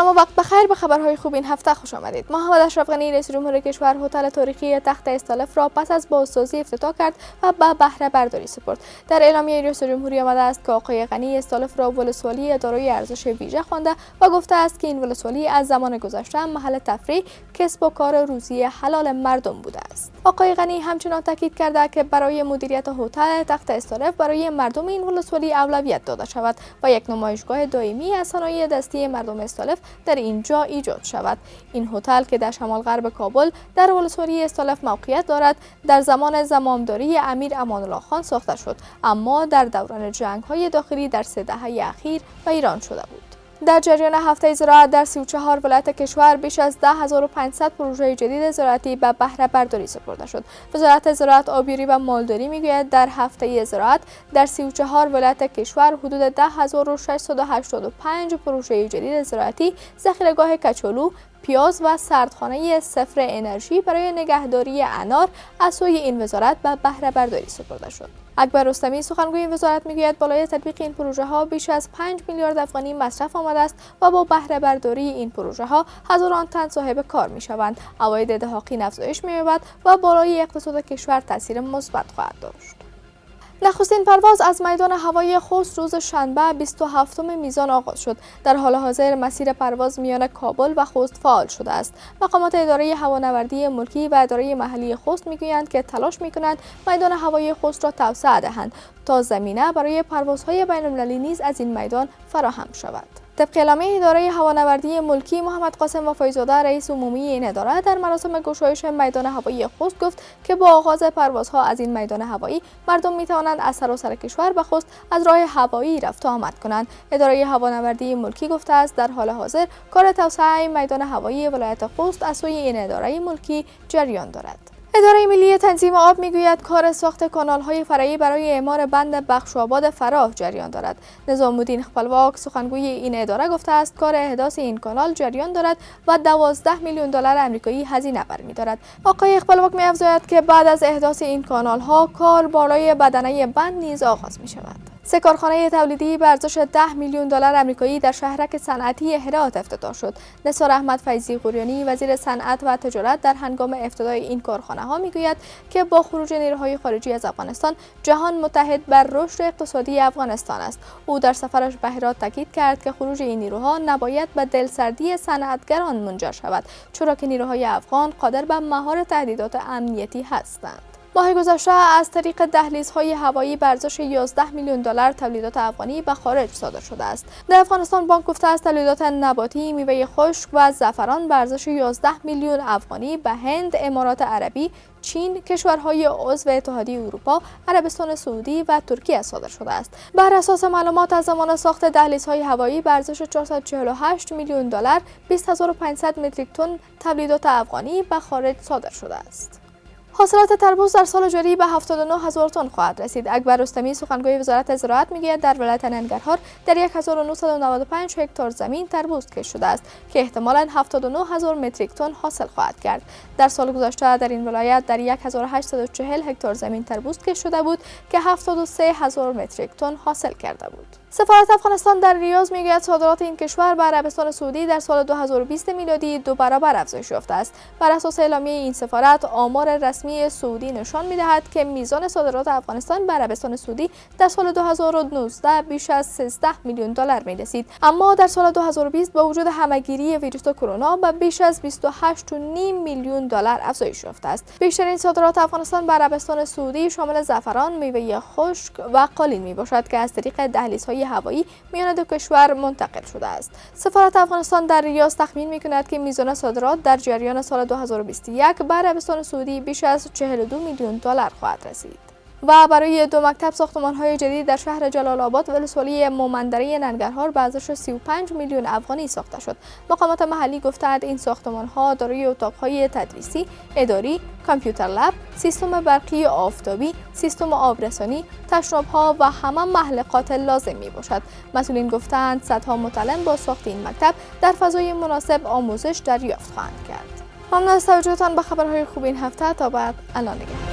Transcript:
سلام و وقت بخیر. به خبرهای خوب این هفته خوش آمدید. محمد اشرف غنی رئیس جمهور کشور هتل تاریخی تخت استالف را پس از بازسازی افتتاح کرد و به بهره برداری سپرد. در اعلامیه رئیس جمهوری آمده است که آقای غنی استالف را ولسوالی دارای ارزش ویژه خوانده و گفته است که این ولسوالی از زمان گذشته محل تفریح، کسب و کار روزی حلال مردم بوده است. آقای غنی همچنان تاکید کرده که برای مدیریت هتل تخت استالف برای مردم این ولسوالی اولویت داده شود و یک نمایشگاه دائمی از صنایع دستی مردم استالف در اینجا ایجاد شود. این هتل که در شمال غرب کابل در ولسوالی استالف موقعیت دارد، در زمان زمامداری امیر امان الله خان ساخته شد، اما در دوران جنگ‌های داخلی در 3 دهه اخیر ویران شده بود. در جریان هفته زراعت در 34 ولایت کشور بیش از 10500 پروژه جدید زراعتی به بهره برداری سپرده شد. وزارت زراعت، آبیاری و مالداری میگوید در هفته زراعت در 34 ولایت کشور حدود 10685 پروژه جدید زراعتی، ذخیره‌گاه کچالو، پیاز و سردخانه صفر انرژی برای نگهداری انار از سوی این وزارت به بهره برداری سپرده شد. اکبر رستمی سخنگوی وزارت میگوید بالای تطبیق این پروژه ها بیش از 5 میلیارد افغانی مصرف آمده است و با بهره برداری این پروژه ها هزاران تن صاحب کار می شوند. عواید دهاقین افزایش می یابد و بالای اقتصاد کشور تاثیر مثبت خواهد داشت. نخستین پرواز از میدان هوایی خوست روز شنبه 27 میزان آغاز شد. در حال حاضر مسیر پرواز میان کابل و خوست فعال شده است. مقامات اداره هوانوردی ملکی و اداره محلی خوست میگویند که تلاش میکنند میدان هوایی خوست را توسعه دهند تا زمینه برای پروازهای بین‌المللی نیز از این میدان فراهم شود. طبق اعلامیه اداره هوانوردی ملکی، محمد قاسم وفایزاده رئیس عمومی این اداره در مراسم گشایش میدان هوایی خوست گفت که با آغاز پروازها از این میدان هوایی مردم می توانند از سراسر کشور به خوست از راه هوایی رفت و آمد کنند. اداره هوانوردی ملکی گفته است در حال حاضر کار توسعه میدان هوایی ولایت خوست از سوی این اداره ملکی جریان دارد. اداره ملی تنظیم آب میگوید کار ساخت کانال‌های فرعی برای اعمار بند بخشوآباد فراه جریان دارد. نظام الدین خپلواک سخنگوی این اداره گفته است کار احداث این کانال جریان دارد و 12 میلیون دلار آمریکایی هزینه برمی‌دارد. آقای خپلواک می‌افزاید که بعد از احداث این کانال‌ها کار بالای بدنه بند نیز آغاز می‌شود. 3 کارخانه تولیدی به ارزش 10 میلیون دلار آمریکایی در شهرک صنعتی هرات افتتاح شد. نثار احمد فیضی قریانی وزیر صنعت و تجارت در هنگام افتتاح این کارخانه‌ها میگوید که با خروج نیروهای خارجی از افغانستان جهان متحد بر رشد اقتصادی افغانستان است. او در سفرش به هرات تاکید کرد که خروج این نیروها نباید به دلسردی صنعتگران منجر شود، چرا که نیروهای افغان قادر به مهار تهدیدات امنیتی هستند. ماه گذشته از طریق دهلیزهای هوایی به ارزش 11 میلیون دلار تولیدات افغانی به خارج صادر شده است. در افغانستان بانک گفته است تولیدات نباتی، میوه خشک و زعفران به ارزش 11 میلیون افغانی به هند، امارات عربی، چین، کشورهای عضو اتحادیه اروپا، عربستان سعودی و ترکیه صادر شده است. بر اساس معلومات از زمان ساخت دهلیزهای هوایی به ارزش 448 میلیون دلار 20500 متریک تن تولیدات افغانی به خارج صادر شده است. حاصلات تربوز در سال جاری به 79000 تن خواهد رسید. اکبر رستمی سخنگوی وزارت زراعت میگوید در ولایت ننگرهار در 1995 هکتار زمین تربوز کشت شده است که احتمالاً 79000 متریک تن حاصل خواهد کرد. در سال گذشته در این ولایت در 1840 هکتار زمین تربوز کشت شده بود که 73000 متریک تن حاصل کرده بود. سفارت افغانستان در ریاض میگوید صادرات این کشور به عربستان سعودی در سال 2020 میلادی 2 برابر افزایش یافته است. بر اساس اعلامیه این سفارت، آمار رسمی سعودی نشان می‌دهد که میزان صادرات افغانستان به عربستان سعودی در سال 2019 بیش از 13 میلیون دلار می‌رسید، اما در سال 2020 با وجود همه‌گیری ویروس کرونا به بیش از 28.5 میلیون دلار افزایش یافته است. بیشترین صادرات افغانستان به عربستان سعودی شامل زعفران، میوه خشک و قالین میباشد که از طریق دهلیزهای هوایی میان دو کشور منتقل شده است. سفارت افغانستان در ریاض تخمین می‌کند که میزان صادرات در جریان سال 2021 به عربستان سعودی بیش از 42 میلیون دلار خواهد رسید. و برای 2 مکتب ساختمان‌های جدید در شهر جلال آباد ولسوالی مومندره ننگرهار به ارزش 35 میلیون افغانی ساخته شد. مقامات محلی گفتند این ساختمان‌ها دارای اتاق‌های تدریسی، اداری، کامپیوتر لب، سیستم برقی آفتابی، سیستم آبرسانی، تشناب‌ها و همه محلقات لازم میباشد. مسئولین گفتند صدها متعلم با ساخت این مکتب در فضای مناسب آموزش دریافت خواهند کرد. ممنون از توجهتان به خبرهای خوب این هفته. تا بعد، الله نگهدار.